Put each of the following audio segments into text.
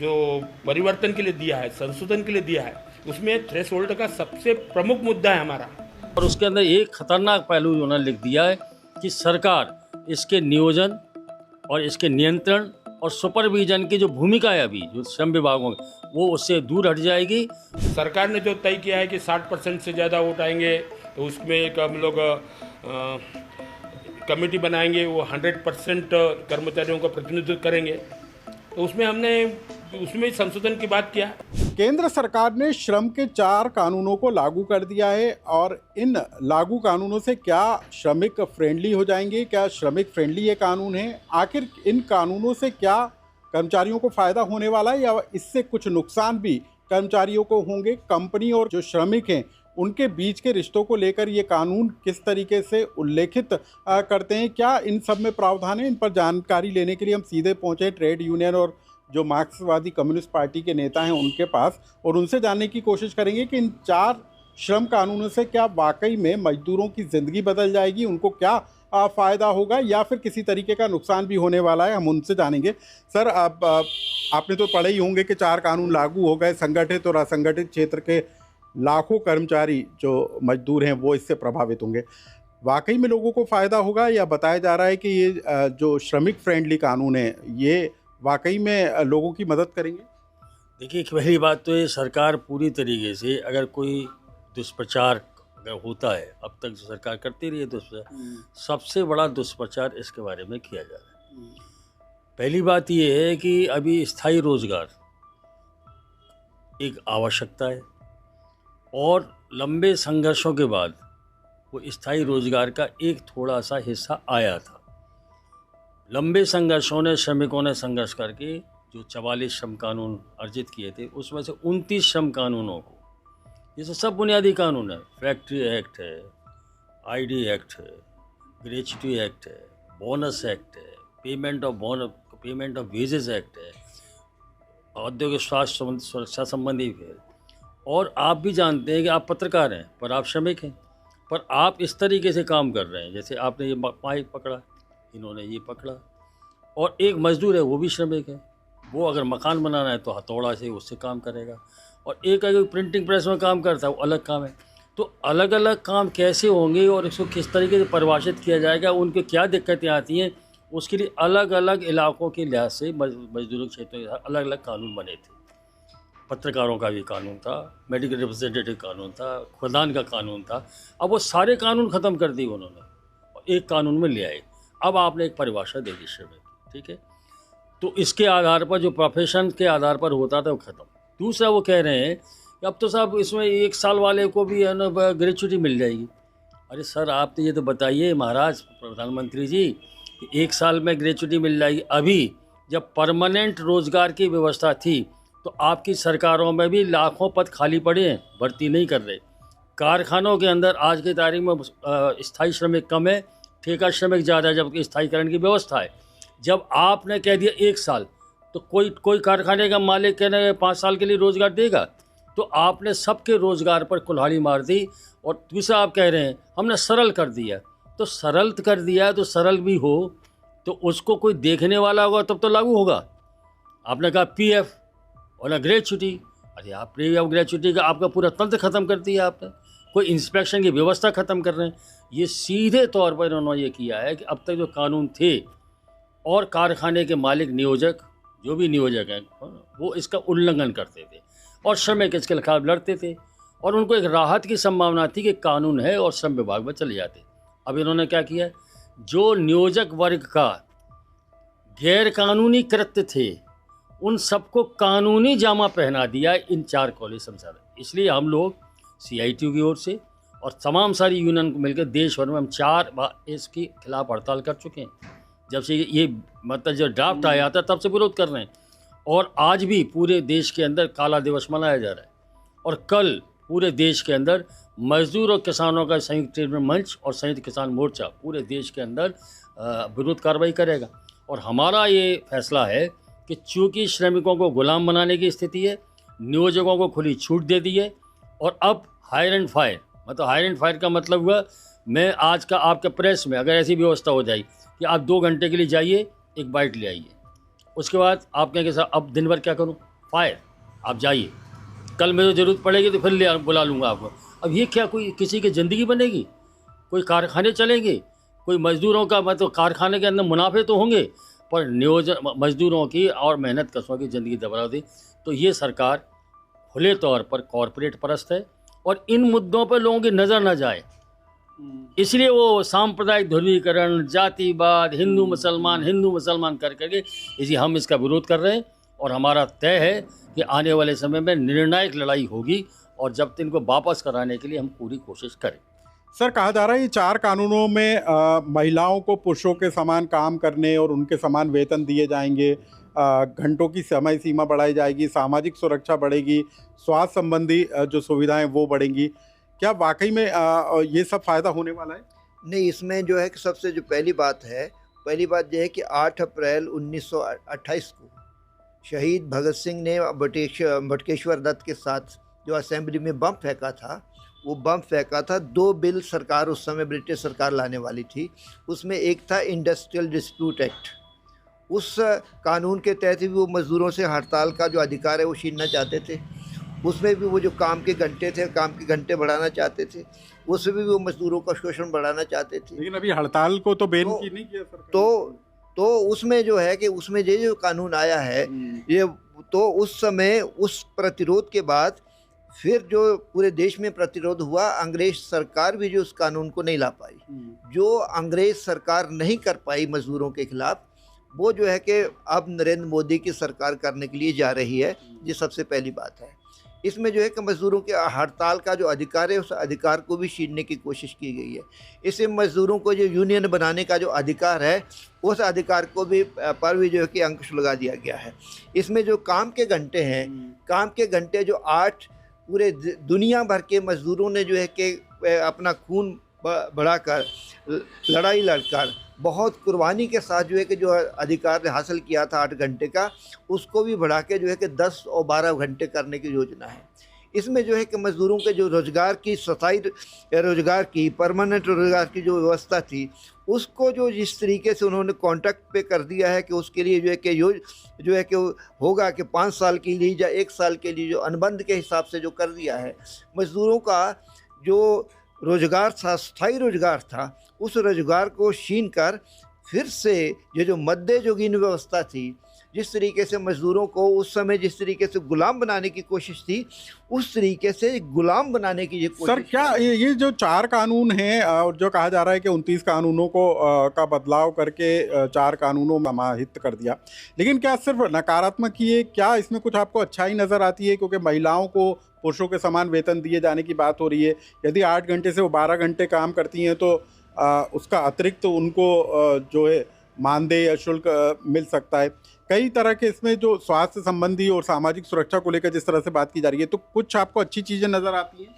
जो परिवर्तन के लिए दिया है, संशोधन के लिए दिया है, उसमें थ्रेशोल्ड का सबसे प्रमुख मुद्दा है हमारा। और उसके अंदर एक खतरनाक पहलू उन्होंने लिख दिया है कि सरकार इसके नियोजन और इसके नियंत्रण और सुपरविजन की जो भूमिका है अभी जो श्रम विभागों में, वो उससे दूर हट जाएगी। सरकार ने जो तय किया है कि 60% से ज़्यादा वोट आएंगे तो उसमें एक हम लोग कमेटी बनाएंगे, वो 100% कर्मचारियों का प्रतिनिधित्व करेंगे, तो उसमें संशोधन की बात किया। केंद्र सरकार ने श्रम के 4 कानूनों को लागू कर दिया है और इन लागू कानूनों से क्या श्रमिक फ्रेंडली हो जाएंगे, क्या श्रमिक फ्रेंडली ये कानून है, आखिर इन कानूनों से क्या कर्मचारियों को फायदा होने वाला है या इससे कुछ नुकसान भी कर्मचारियों को होंगे। कंपनी और जो श्रमिक हैं उनके बीच के रिश्तों को लेकर ये कानून किस तरीके से उल्लेखित करते हैं, क्या इन सब में प्रावधान है, इन पर जानकारी लेने के लिए हम सीधे पहुंचे ट्रेड यूनियन और जो मार्क्सवादी कम्युनिस्ट पार्टी के नेता हैं उनके पास और उनसे जानने की कोशिश करेंगे कि इन 4 श्रम कानूनों से क्या वाकई में मजदूरों की ज़िंदगी बदल जाएगी, उनको क्या फ़ायदा होगा या फिर किसी तरीके का नुकसान भी होने वाला है, हम उनसे जानेंगे। सर, आपने तो पढ़े ही होंगे कि 4 कानून लागू हो गए, संगठित और असंगठित क्षेत्र के लाखों कर्मचारी जो मजदूर हैं वो इससे प्रभावित होंगे। वाकई में लोगों को फ़ायदा होगा या बताया जा रहा है कि ये जो श्रमिक फ्रेंडली कानून है ये वाकई में लोगों की मदद करेंगे? देखिए, पहली बात तो ये सरकार पूरी तरीके से अगर कोई दुष्प्रचार अगर होता है, अब तक जो सरकार करती रही है दुष्प्रचार, सबसे बड़ा दुष्प्रचार इसके बारे में किया जा रहा है। पहली बात ये है कि अभी स्थायी रोजगार एक आवश्यकता है और लंबे संघर्षों के बाद वो स्थायी रोजगार का एक थोड़ा सा हिस्सा आया था। लंबे संघर्षों ने श्रमिकों ने संघर्ष करके जो 44 श्रम कानून अर्जित किए थे उसमें से 29 श्रम कानूनों को, जैसे सब बुनियादी कानून है, फैक्ट्री एक्ट है, आईडी एक्ट है, ग्रेच्युटी एक्ट है, बोनस एक्ट है, पेमेंट ऑफ वेजेस एक्ट है, औद्योगिक स्वास्थ्य सुरक्षा संबंधी है। और आप भी जानते हैं कि आप पत्रकार हैं पर आप श्रमिक हैं, पर आप इस तरीके से काम कर रहे हैं जैसे आपने ये पाइप पकड़ा, इन्होंने ये पकड़ा, और एक मजदूर है वो भी श्रमिक है, वो अगर मकान बनाना है तो हथौड़ा से उससे काम करेगा, और एक अगर प्रिंटिंग प्रेस में काम करता है वो अलग काम है। तो अलग अलग काम कैसे होंगे और इसको किस तरीके से परिभाषित किया जाएगा, उनके क्या दिक्कतें आती हैं, उसके लिए अलग अलग इलाकों के लिहाज से मजदूरों के क्षेत्रों के अलग अलग कानून बने थे। पत्रकारों का भी कानून था, मेडिकल रिप्रेजेंटेटिव कानून था, खुदान का कानून था। अब वो सारे कानून ख़त्म कर दिए उन्होंने और एक कानून में ले आए। अब आपने एक परिभाषा दे दी श्रमिक, ठीक है, तो इसके आधार पर जो प्रोफेशन के आधार पर होता था वो ख़त्म। दूसरा, वो कह रहे हैं कि अब तो साहब इसमें 1 साल वाले को भी है ना ग्रेच्युटी मिल जाएगी। अरे सर, आप तो ये तो बताइए महाराज प्रधानमंत्री जी कि 1 साल में ग्रेच्युटी मिल जाएगी। अभी जब परमानेंट रोज़गार की व्यवस्था थी तो आपकी सरकारों में भी लाखों पद खाली पड़े हैं, भर्ती नहीं कर रहे। कारखानों के अंदर आज की तारीख में स्थायी श्रमिक कम है, ठेका श्रमिक ज़्यादा है, जबकि स्थायीकरण की व्यवस्था है। जब आपने कह दिया 1 साल, तो कोई कारखाने का मालिक कहने 5 साल के लिए रोज़गार देगा, तो आपने सबके रोज़गार पर कुल्हाड़ी मार दी। और दूसरा, आप कह रहे हैं हमने सरल कर दिया, तो सरल कर दिया तो सरल भी हो तो उसको कोई देखने वाला होगा तब तो लागू होगा। आपने कहा पीएफ और ना ग्रेच्युटी, अरे आप पीएफ ग्रेच्युटी का आपका पूरा तंत्र ख़त्म कर दिया आपने, कोई इंस्पेक्शन की व्यवस्था ख़त्म कर रहे हैं। ये सीधे तौर पर इन्होंने ये किया है कि अब तक जो कानून थे और कारखाने के मालिक नियोजक जो भी नियोजक हैं वो इसका उल्लंघन करते थे और श्रमिक इसके खिलाफ लड़ते थे और उनको एक राहत की संभावना थी कि कानून है और श्रम विभाग में चले जाते। अब इन्होंने क्या किया, जो नियोजक वर्ग का गैर कानूनी कृत्य थे उन सबको कानूनी जामा पहना दिया इन 4 कॉलेज समझा। इसलिए हम लोग CITU की ओर से और तमाम सारी यूनियन को मिलकर देश भर में हम 4 बार इसके खिलाफ हड़ताल कर चुके हैं। जब से ये मतलब जब ड्राफ्ट आया था तब से विरोध कर रहे हैं और आज भी पूरे देश के अंदर काला दिवस मनाया जा रहा है। और कल पूरे देश के अंदर मजदूर और किसानों का संयुक्त ट्रेड मंच और संयुक्त किसान मोर्चा पूरे देश के अंदर विरोध कार्रवाई करेगा। और हमारा ये फैसला है कि चूँकि श्रमिकों को गुलाम बनाने की स्थिति है, नियोजकों को खुली छूट दे दी है और अब हायर एंड फायर, मतलब हायर एंड फायर का मतलब हुआ मैं आज का आपके प्रेस में अगर ऐसी व्यवस्था हो जाए कि आप 2 घंटे के लिए जाइए, एक बाइट ले आइए, उसके बाद आप कहेंगे सर अब दिन भर क्या करूं, फायर, आप जाइए, कल मेरे ज़रूरत पड़ेगी तो फिर बुला लूँगा आपको। अब ये क्या कोई किसी की ज़िंदगी बनेगी? कोई कारखाने चलेंगे, कोई मज़दूरों का मतलब कारखाने के अंदर मुनाफे तो होंगे, पर नियोजन मज़दूरों की और मेहनत कशों की ज़िंदगी दबा दी। तो ये सरकार खुले तौर पर कॉरपोरेट परस्त है और इन मुद्दों पर लोगों की नज़र न जाए, इसलिए वो सांप्रदायिक ध्रुवीकरण, जातिवाद, हिंदू मुसलमान कर करके इसी हम इसका विरोध कर रहे हैं। और हमारा तय है कि आने वाले समय में निर्णायक लड़ाई होगी और जब तक इनको वापस कराने के लिए हम पूरी कोशिश करें। सर, कहा जा रहा है ये 4 कानूनों में महिलाओं को पुरुषों के समान काम करने और उनके समान वेतन दिए जाएंगे, घंटों की समय सीमा बढ़ाई जाएगी, सामाजिक सुरक्षा बढ़ेगी, स्वास्थ्य संबंधी जो सुविधाएं वो बढ़ेंगी। क्या वाकई में ये सब फायदा होने वाला है? नहीं, इसमें जो है कि सबसे जो पहली बात ये है कि 8 अप्रैल 1928 को शहीद भगत सिंह ने बटुकेश्वर दत्त के साथ जो असेंबली में बम फेंका था, वो बम फेंका था। 2 बिल सरकार उस समय ब्रिटिश सरकार लाने वाली थी। उसमें एक था इंडस्ट्रियल डिस्प्यूट एक्ट। उस कानून के तहत भी वो मज़दूरों से हड़ताल का जो अधिकार है वो छीनना चाहते थे। उसमें भी वो जो काम के घंटे थे, काम के घंटे बढ़ाना चाहते थे। उसमें भी वो मज़दूरों का शोषण बढ़ाना चाहते थे। लेकिन अभी हड़ताल को तो बैन की नहीं किया सरकार। तो उसमें जो है कि उसमें ये जो कानून आया है, ये तो उस समय उस प्रतिरोध के बाद फिर जो पूरे देश में प्रतिरोध हुआ, अंग्रेज सरकार भी जो उस कानून को नहीं ला पाई। जो अंग्रेज सरकार नहीं कर पाई मज़दूरों के खिलाफ, वो जो है कि अब नरेंद्र मोदी की सरकार करने के लिए जा रही है। ये सबसे पहली बात है। इसमें जो है कि मज़दूरों के हड़ताल का जो अधिकार है, उस अधिकार को भी छीनने की कोशिश की गई है। इससे मज़दूरों को जो यूनियन बनाने का जो अधिकार है, उस अधिकार को भी पर भी जो है कि अंकुश लगा दिया गया है। इसमें जो काम के घंटे हैं, काम के घंटे जो 8 पूरे दुनिया भर के मज़दूरों ने जो है कि अपना खून बढ़ाकर, लड़ाई लड़कर, बहुत कुर्बानी के साथ जो है कि जो अधिकार हासिल किया था 8 घंटे का, उसको भी बढ़ा के जो है कि 10 और 12 घंटे करने की योजना है। इसमें जो है कि मज़दूरों के जो रोज़गार की स्थायी रोज़गार की, परमानेंट रोज़गार की जो व्यवस्था थी, उसको जो जिस तरीके से उन्होंने कॉन्ट्रैक्ट पे कर दिया है कि उसके लिए जो है कि जो है कि होगा कि 5 साल के लिए या 1 साल के लिए जो अनुबंध के हिसाब से जो कर दिया है, मज़दूरों का जो रोज़गार था, स्थायी रोज़गार था, उस रोज़गार को छीन कर फिर से ये जो मध्ययुगीन व्यवस्था थी, जिस तरीके से मज़दूरों को उस समय जिस तरीके से गुलाम बनाने की कोशिश थी, उस तरीके से गुलाम बनाने की ये कोशिश। सर, क्या ये जो 4 कानून हैं और जो कहा जा रहा है कि 29 कानूनों को का बदलाव करके 4 कानूनों में समाहित कर दिया, लेकिन क्या सिर्फ नकारात्मक ही है? क्या इसमें कुछ आपको अच्छाई नज़र आती है? क्योंकि महिलाओं को पुरुषों के समान वेतन दिए जाने की बात हो रही है। यदि 8 घंटे से वो 12 घंटे काम करती हैं तो उसका अतिरिक्त उनको जो है मानदेय या शुल्क मिल सकता है। कई तरह के इसमें जो स्वास्थ्य संबंधी और सामाजिक सुरक्षा को लेकर जिस तरह से बात की जा रही है, तो कुछ आपको अच्छी चीज़ें नज़र आती हैं?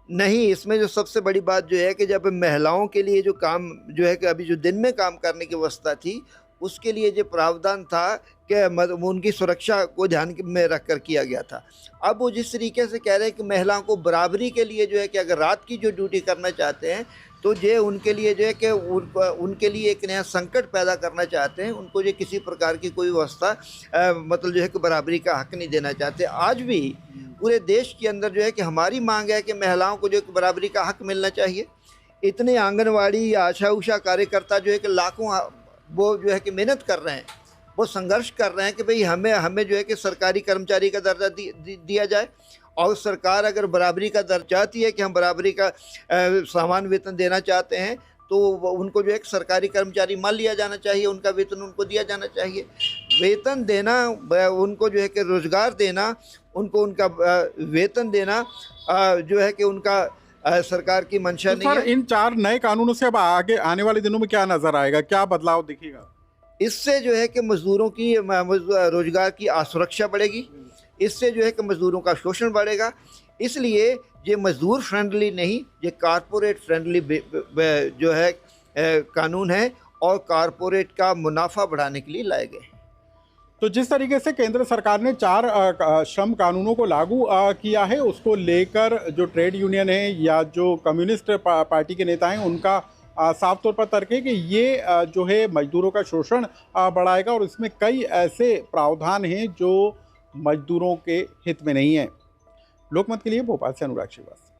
नहीं, इसमें जो सबसे बड़ी बात जो है कि जब महिलाओं के लिए जो काम जो है कि अभी जो दिन में काम करने की व्यवस्था थी, उसके लिए जो प्रावधान था कि उनकी सुरक्षा को ध्यान में रख कर किया गया था। अब वो जिस तरीके से कह रहे हैं कि महिलाओं को बराबरी के लिए जो है कि अगर रात की जो ड्यूटी करना चाहते हैं, तो ये उनके लिए जो है कि उनके लिए एक नया संकट पैदा करना चाहते हैं। उनको जो किसी प्रकार की कोई व्यवस्था मतलब जो है कि बराबरी का हक नहीं देना चाहते। आज भी पूरे देश के अंदर जो है कि हमारी मांग है कि महिलाओं को जो है कि बराबरी का हक मिलना चाहिए। इतने आंगनवाड़ी या आशा उषा कार्यकर्ता जो है कि लाखों वो जो है कि मेहनत कर रहे हैं, वो संघर्ष कर रहे हैं कि भाई हमें जो है कि सरकारी कर्मचारी का दर्जा दिया जाए। और सरकार अगर बराबरी का दर्जा चाहती है कि हम बराबरी का समान वेतन देना चाहते हैं, तो उनको जो है सरकारी कर्मचारी मान लिया जाना चाहिए, उनका वेतन उनको दिया जाना चाहिए। वेतन देना, उनको जो है कि रोज़गार देना, उनको उनका वेतन देना जो है कि उनका सरकार की मंशा नहीं है। इन 4 नए कानूनों से अब आगे आने वाले दिनों में क्या नज़र आएगा, क्या बदलाव दिखेगा? इससे जो है कि मज़दूरों की रोज़गार की असुरक्षा बढ़ेगी। इससे जो है कि मज़दूरों का शोषण बढ़ेगा। इसलिए ये मज़दूर फ्रेंडली नहीं, ये कारपोरेट फ्रेंडली जो है कानून है और कारपोरेट का मुनाफा बढ़ाने के लिए लाए गए। तो जिस तरीके से केंद्र सरकार ने 4 श्रम कानूनों को लागू किया है, उसको लेकर जो ट्रेड यूनियन है या जो कम्युनिस्ट पार्टी के नेता हैं, उनका साफ तौर पर तर्क है कि ये जो है मजदूरों का शोषण बढ़ाएगा और इसमें कई ऐसे प्रावधान हैं जो मजदूरों के हित में नहीं है। लोकमत के लिए भोपाल से अनुराग श्रीवास्तव।